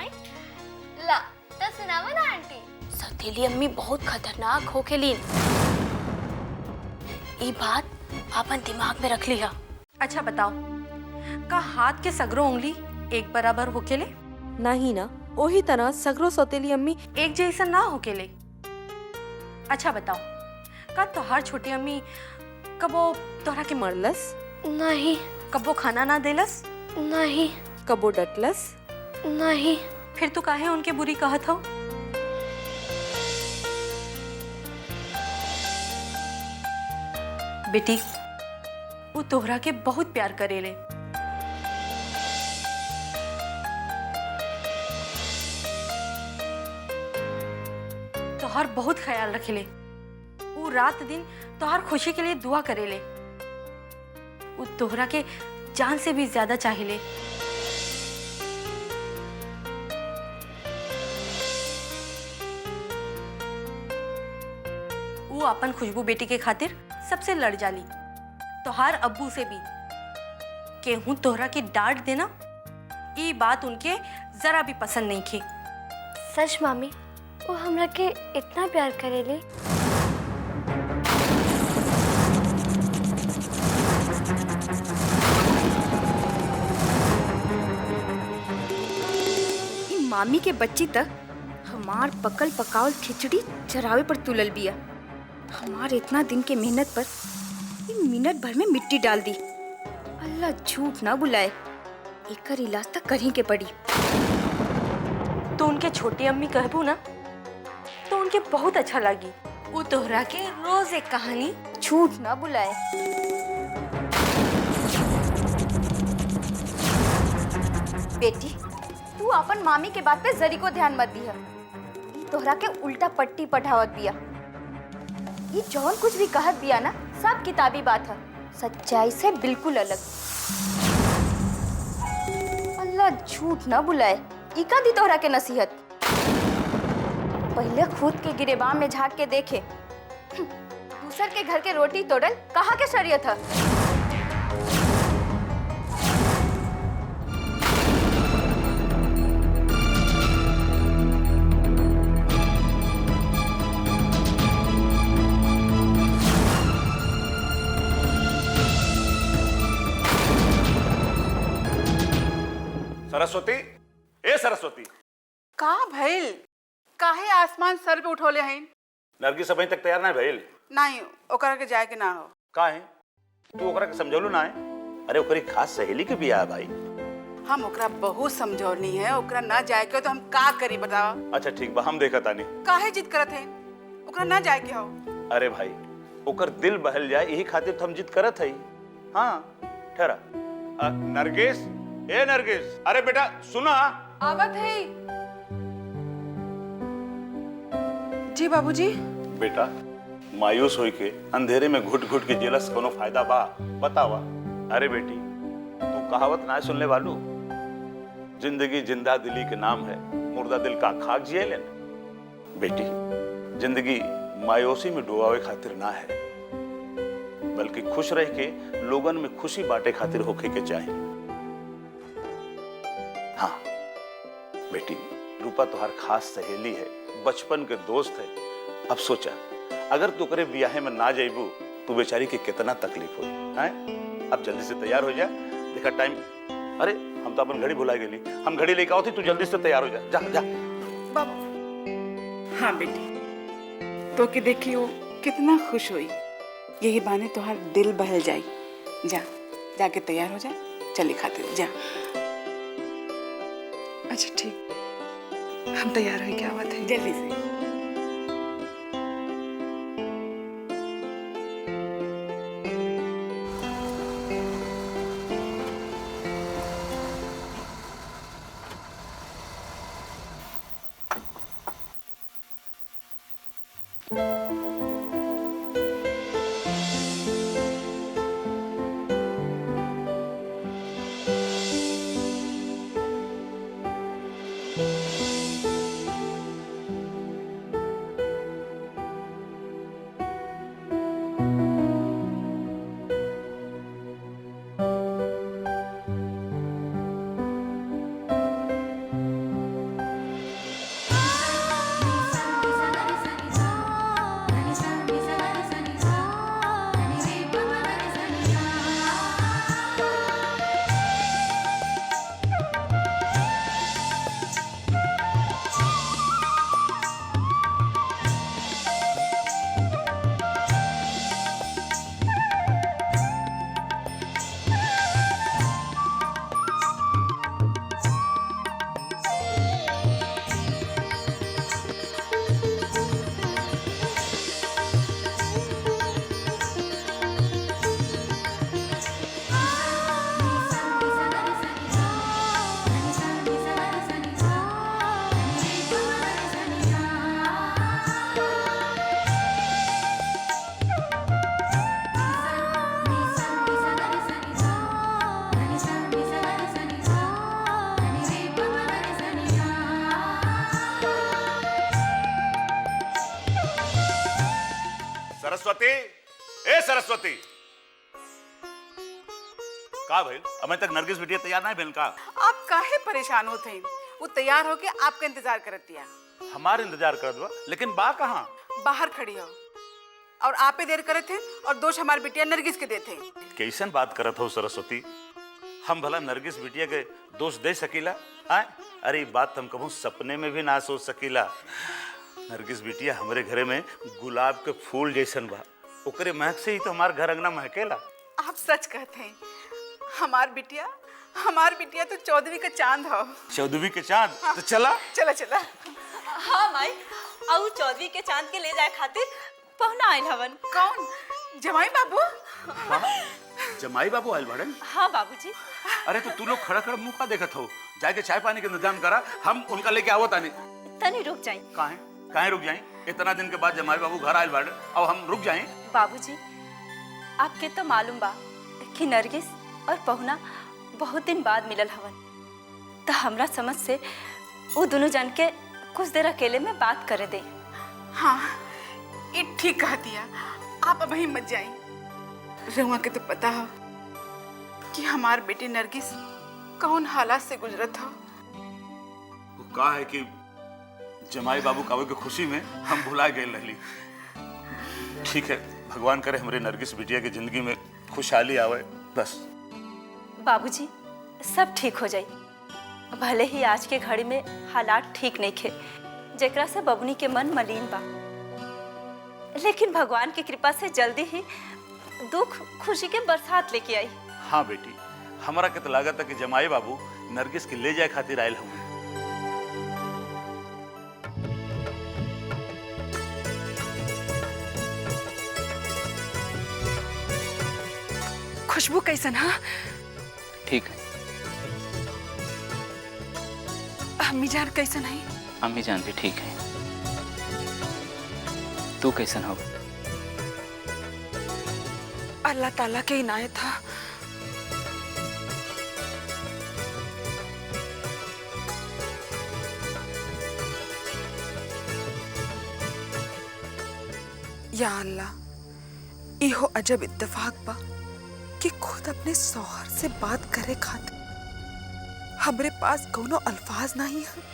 सुनाई। ला तो सुनावा ना आंटी। सौतेली अम्मी बहुत खतरनाक होखेली। ये बात अपन दिमाग में रख लिया। अच्छा बताओ, का हाथ के सगरो उंगली एक बराबर होकेले? नहीं ना, वही तरह सगरो सौतेली अम्मी एक जैसा ना होकेले। अच्छा बताओ, का तोहार छोटी अम्मी कबो तोहरा के मरलस? नहीं। कबो खाना ना देलस? नहीं। कबो डटलस? नहीं। फिर तू काहे उनके बुरी कहत हो? बेटी, वो तोहरा के बहुत प्यार करेले। तोहार बहुत ख्याल रखेले। वो रात दिन तोहार खुशी के लिए दुआ करेले। वो तोहरा के जान से भी ज्यादा चाहेले। वो अपन खुशबू बेटी के खातिर सबसे लड़ जाली। तोहार अब्बू से भी केहू तोहरा के डांट देना, ये बात उनके जरा भी पसंद नहीं थी। सच मामी, वो हमरा के इतना प्यार करेली। मामी के बच्ची तक हमार पकल पकावल खिचड़ी चरावे पर तुलल बिया। हमार इतना दिन के मेहनत पर मिनट भर में मिट्टी डाल दी। अल्लाह झूठ ना बुलाए, एकर इलाज तक करही के पड़ी। तो उनके छोटी अम्मी कहबू ना तो उनके बहुत अच्छा लगी। वो तोहरा के रोज एक कहानी। झूठ ना बुलाए। बेटी, तू अपन मामी के बात पे जरी को ध्यान मत दिया। तोहरा के उल्टा पट्टी पढ़ावत बिया। ये जौन कुछ भी कहत बिया ना, सब किताबी बात है, सच्चाई से बिल्कुल अलग। अल्लाह झूठ ना बुलाए, इका दी तोहरा के नसीहत। पहले खुद के गिरेबान में झांक के देखे। दूसर के घर के रोटी तोड़ल कहाँ के शरीयत है? सरस्वती, ए सरस्वती, का भइल? काहे आसमान सर पे उठोले हैं? नरगिस अभी तक तैयार ना भइल? नहीं, ओकरा के जाए के ना हो। का है? तू ओकरा के समझौलू ना है? अरे ओकरी खास सहेली के बियाह है भाई। हम ओकरा बहुत समझौनी है, ओकरा ना जाए के हो तो हम का करी बतावा? अच्छा ठीक बा, हम देखा तानी। काहे जिद करत है? ओकरा ना जाए के हो। अरे भाई, ओकर दिल बहल जाए यही खातिर तो हम जिद करत है। हाँ ठहरा। नरगिस, ए नरगिस, अरे बेटा सुना। आवत है जी बाबूजी। बेटा, मायूस होई के अंधेरे में घुट घुट के जेलस कोनो फायदा बा? बतावा। अरे बेटी, तू कहावत ना सुनने वालू, जिंदगी जिंदा दिली के नाम है, मुर्दा दिल का खाक जिए लेना। बेटी, जिंदगी मायूसी में डुबावे खातिर ना है, बल्कि खुश रह के लोगन में खुशी बांटे खातिर होके के चाहिए। हाँ बेटी, रूपा तुहार खास सहेली है, बचपन के दोस्त है। अब सोचा, अगर तू करे ब्याहे में ना जाइबू तो बेचारी के कितना तकलीफ हो। अब जल्दी से तैयार हो जा, देखा टाइम। अरे हम तो अपन घड़ी भुला गेली, हम घड़ी लेके आओ थी, तू जल्दी से तैयार हो जा। जा जा बाबू। हाँ बेटी, तो के देखी वो कितना खुश हुई। यही बाने तोहार दिल बहल जाई। जा जाके तैयार हो जा, चली खातिर जा। अच्छा ठीक, हम तैयार हो, क्या बात है? जल्दी से। सरस्वती, ए सरस्वती, का भइल? अभी तक नरगिस बिटिया तैयार नहीं भेल का? आप काहे परेशान होते हैं? वो तैयार होके आपका इंतजार करत दिया। हमार इंतजार करत बा, लेकिन बा कहाँ? बाहर खड़ी हो और आप ही देर करे थे और दोष हमारी बिटिया नरगिस के देते। कैसन बात करत हो सरस्वती? हम भला नरगिस बिटिया के दोष दे सकीला? आए? अरे ये बात हम कभी सपने में भी ना सोच सकीला। नरगिस बिटिया हमारे घरे में गुलाब के फूल जैसन बा, ओकरे महक से ही तो हमार घर अंगना महकेला। आप सच कहते हैं। हमार बिटिया तो चौदहवीं का चांद हो। चौदहवीं के चांद? तो चला चला चला। हाँ माई, और चौदहवीं के चांद के ले जाए खातिर पहुना आयल हवन। कौन? जमाई बाबू? जमाई बाबू आयल बड़न? हाँ बाबूजी। अरे तो तू लोग खड़ा खड़ा मुंह का देखत हो? जाके चाय पानी के इंतजाम करा, हम उनका लेके आवत आने। तनी रुक जाई। काहे रुक जाएं? इतना दिन के बाद जमाई बाबू घर आयल बाड़े, अब हम रुक जाएं? बाबूजी, आपके तो मालूम बा कि नरगिस और पहुना बहुत दिन बाद मिलल हवन, तो हमरा समझ से वो दोनों जन के कुछ देर अकेले में बात करे दे। हाँ, ये ठीक कह दिया। आप अब मत जाइए। रहुआ के तो पता हो कि हमार बेटी नरगिस कौन हालात से गुजरत हो। वो कहा है कि जमाई बाबू कावे की खुशी में हम भुला गए रहली। ठीक है, भगवान करे हमारे नरगिस बिटिया की जिंदगी में खुशहाली आवे बस। बाबूजी, सब ठीक हो जाई। भले ही आज के घड़ी में हालात ठीक नहीं खे, जेकरा से बबुनी के मन मलिन बा, लेकिन भगवान की कृपा से जल्दी ही दुख खुशी के बरसात लेके आई। हाँ बेटी, हमारा के तो लागत है कि जमाई बाबू नरगिस के ले जाए खातिर आयल हूँ। खुशबू कैसन? हाँ ठीक है। अम्मी जान कैसन है? अम्मी जान भी ठीक है। तू कैसन हो? अल्लाह ताला के इनायत था। या अल्लाह, इहो अजब इत्तेफाक बा कि खुद अपने सौहर से बात करे खातिर हमरे पास कोनो अल्फाज नहीं है।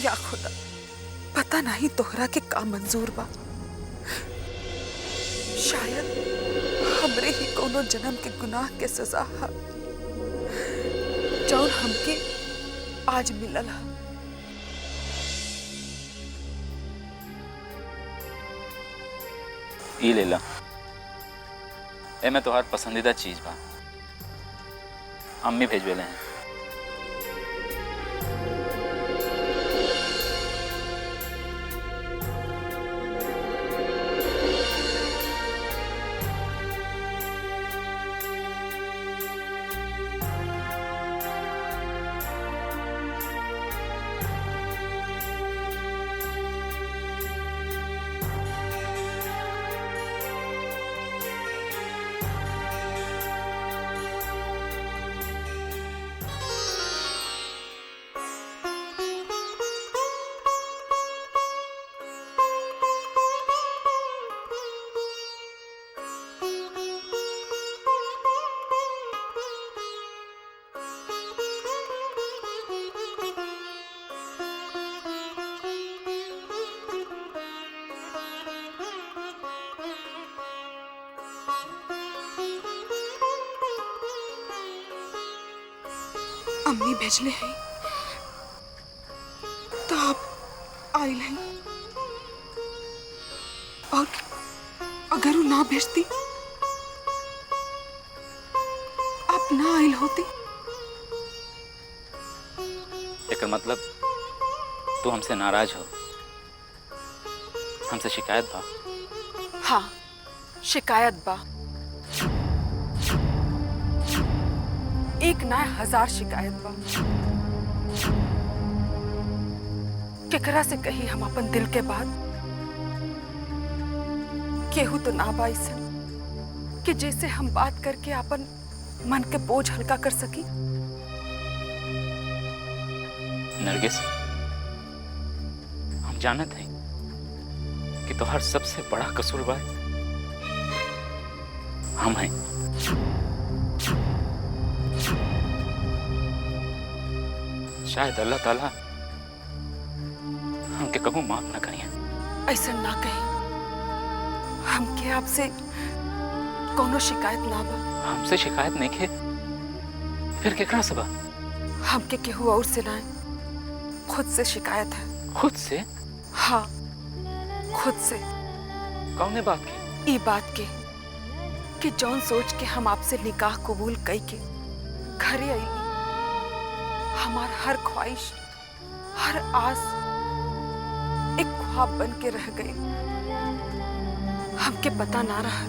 या खुदा, पता नहीं तोहरा के का मंजूर बा। शायद हमरे ही कोनो जन्म के गुनाह के सजा है जौन हमके आज मिलल है। ई ले ला, ए में तोहार पसंदीदा चीज बा, अम्मी भेजवेले हैं। अम्मी भेजले हैं तो आप आइल हैं, और अगर वो ना भेजती, आप ना आइल होती। एकर मतलब तू हमसे नाराज हो, हमसे शिकायत बा? हाँ, शिकायत बा। एक ना 1000 शिकायत बा। केकरा से कही हम अपन दिल के बात? केहू तो ना बा अइसन कि जैसे हम बात करके अपन मन के बोझ हल्का कर सकी। नरगिस, जानत हैं कि तोहर सबसे बड़ा कसूरवार हम हैं। शायद अल्लाह ताला हमके कबू माफ ना करिए। ऐसा ना कही, हमके आपसे कोनो शिकायत ना बा। हमसे शिकायत नहीं खे, फिर केकरा से बा? हमके केहू और से ना, खुद से शिकायत है। खुद से? हाँ, खुद से। कौने बात की? ई बात के कि जौन सोच के हम आपसे निकाह कबूल कई के घरे आई, हमार हर ख्वाहिश, हर आस एक ख्वाब बन के रह गई। हमके पता ना रहा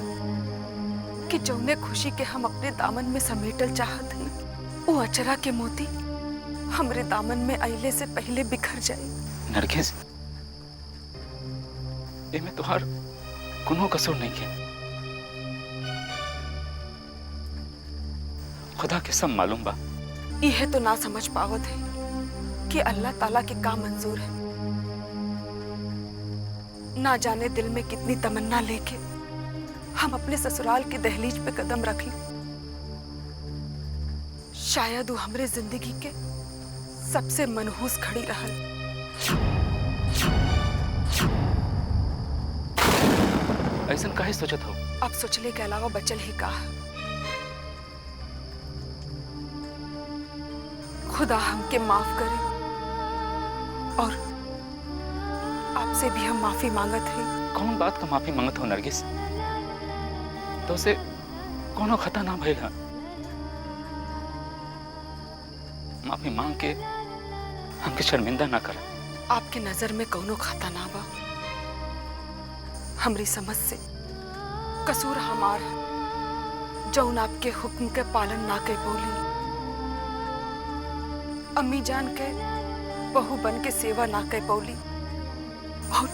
कि जौने खुशी के हम अपने दामन में समेटल चाहत हैं, वो अचरा के मोती हमरे दामन में अइले से पहले बिखर जाए। नरगिस, इमे तोहार कोनो कसूर नहीं है। खुदा के सब मालूम बा। यह तो ना समझ पावत है कि अल्लाह ताला के का मंजूर है। ना जाने दिल में कितनी तमन्ना लेके हम अपने ससुराल की दहलीज पे कदम रख ली। शायद वो हमरे जिंदगी के सबसे मनहूस खड़ी रहल। ऐसा काहे सोचत हो? अब सोचले के अलावा बचल ही का। खुदा हमके माफ करे और आपसे भी हम माफी मांगत हैं। कौन बात का माफी मांगत हो नरगिस? तो उसे कोनो खता ना भइल है। माफी मांग के हमके शर्मिंदा ना कर। आपके नजर में कौनो खाता ना बा। हमरी समझ से कसूर हमार है जौन आपके हुक्म के पालन ना कर बोली। अम्मी जान के बहू बन के सेवा ना कर बोली और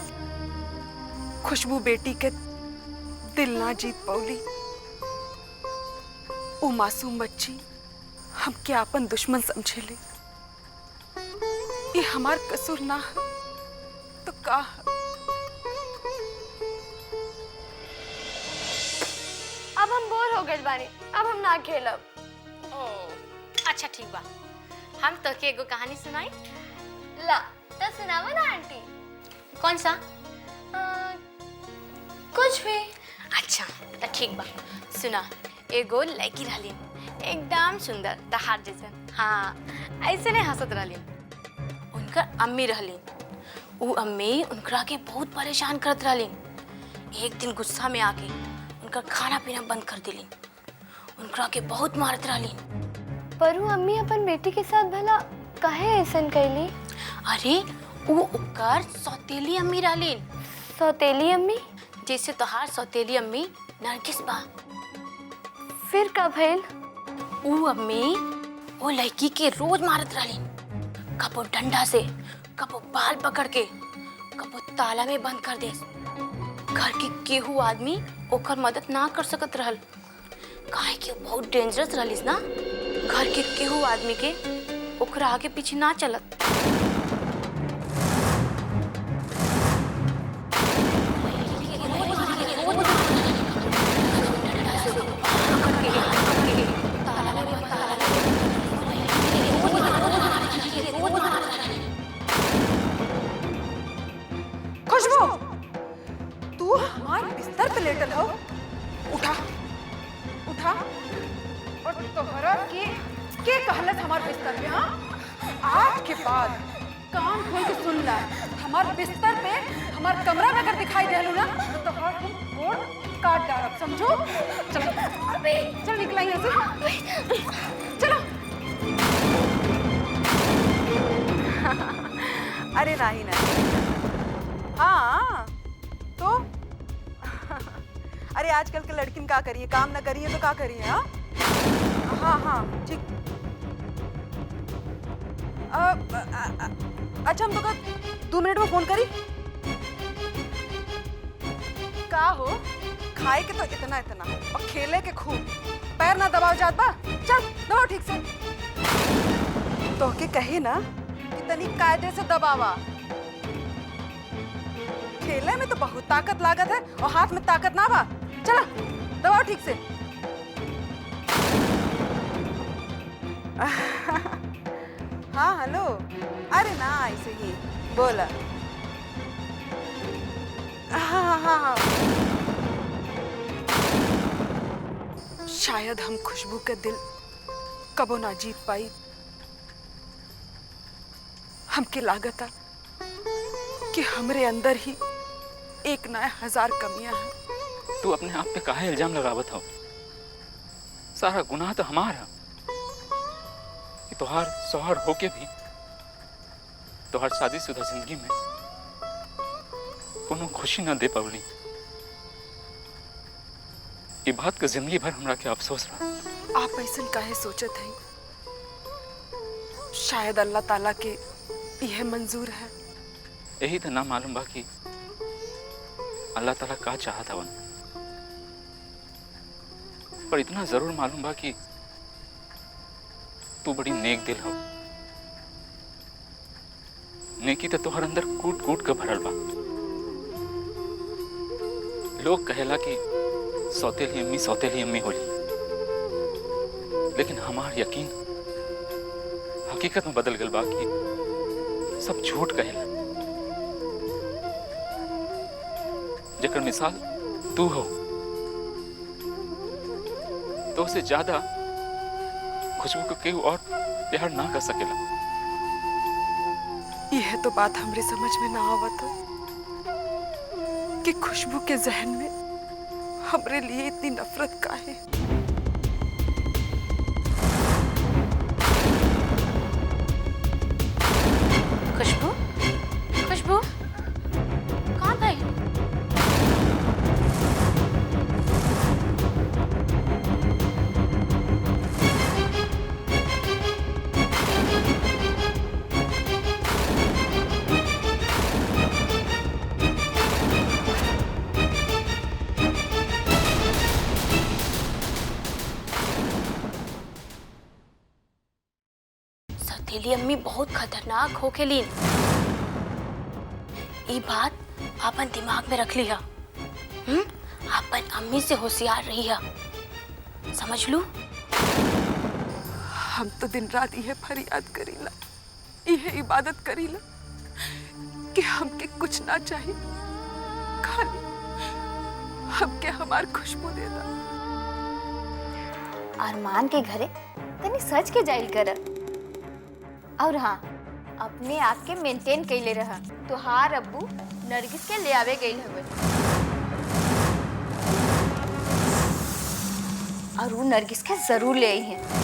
खुशबू बेटी के दिल ना जीत पौली। वो मासूम बच्ची हमके आपन दुश्मन समझेले। ये हमार कसूर ना है तो का है? अब हम बोर हो गए बानी, अब हम ना खेलब। ओ, अच्छा ठीक बा। हम तो के एगो कहानी सुनाई। ला तो सुनावा ना आंटी। कौन सा? कुछ भी। अच्छा तो ठीक बा, सुना। एगो लड़की रहलीन, एकदम सुंदर तहार जैसन। हाँ, ऐसे नहीं हंसत रहलीन। उनकर अम्मी रहलीन। वो अम्मी उनकरा के बहुत परेशान करत रहलीन। एक दिन गुस्सा में आके उनका खाना पीना बंद कर दिलीन। उनकरा के बहुत मारत रहलीन। पर वो अम्मी अपन बेटी के साथ भला काहे ऐसन कैली? अरे वो उकर सौतेली अम्मी रहलीन। सौतेली अम्मी? जैसे तोहार सौतेली अम्मी नरगिस बा। फिर का भइल? वो अम्मी वो लड़की के रोज मारत रहलीन। कबो डंडा से, कबो बाल पकड़ के, कबो ताला में बंद कर दे। घर के केहू आदमी ओकर मदद ना कर सकत रहल, काहे कि वो बहुत डेंजरस रहलिस ना। घर के केहू आदमी के ओकरा आगे पीछे ना चलत। खुशबू, तू हमारे बिस्तर पे लेटल हो। उठा उठा। और तोहरा के कहलत हमार बिस्तर पे? हाँ, आज के बाद कान खोल के सुन ला। हमार बिस्तर पे, हमार कमरा में अगर दिखाई दे ना तो तोहर हम गोड़ काट डालब, समझो? चलो चल निकला यहाँ से। चलो। अरे नहीं नहीं। हाँ तो अरे आजकल के लड़किन का करिए, काम ना करिए तो का करिए? हाँ हाँ हाँ ठीक। अच्छा हम तो 2 मिनट में फोन करी। का हो, खाए के तो इतना इतना और खेले के खूब। पैर ना दबाओ जात बा। चल दबाओ ठीक से। तो के कहे ना कि तनी कायदे से दबावा। खेले में तो बहुत ताकत लागत है और हाथ में ताकत ना बा। चला दबाओ ठीक से। हाँ हेलो, अरे ना ऐसे ही बोला। हाँ हाँ हाँ, शायद हम खुशबू के दिल कबो ना जीत पाई। हमके लागता कि हमरे अंदर ही एक ना 1000 कमियां हैं। तू अपने आप पे काहे इल्जाम लगावत हो? सारा गुनाह तो हमारा है कि तोहार सोहर होके भी तोहार शादीशुदा जिंदगी में कोनो खुशी ना दे पवली। ये बात का जिंदगी भर हमरा के अफसोस रहा। आप ऐसा काहे सोचत हैं? शायद अल्लाह ताला के यह मंजूर है। यही तो ना मालूम बा कि अल्लाह ताला का चाहत हवन, पर इतना जरूर मालूम बा कि तू बड़ी नेक दिल हो। नेकी तो तोहर अंदर कूट कूट के भरल बा। लोग कहेला कि सौतेली अम्मी होली, लेकिन हमार यकीन हकीकत में बदल गल बा कि सब झूठ कहेला। जेकर मिसाल तू हो, तो उससे ज्यादा खुशबू को केहू और प्यार ना कर सकेला। यह तो बात हमरे समझ में ना आवत हो कि खुशबू के जहन में हमरे लिए इतनी नफरत काहे। खुशबू, खुशबू कहाँ भाई? सौतेली अम्मी बहुत खतरनाक होखेलीन। ये बात अपन दिमाग में रख लिया। अपन अम्मी से होशियार रही है, समझ लू। हम तो दिन रात यह फरियाद करीला, यह इबादत करीला कि हमके कुछ ना चाहिए, खाली हमके हमार खुशबू दे दा। अरमान के घरे तनी सच के जाइल कर, और हाँ अपने आप के मेंटेन कैले रहा। तुहार अब्बू नरगिस के ले आवे गई हवे, और वो नरगिस के जरूर ले आई हैं।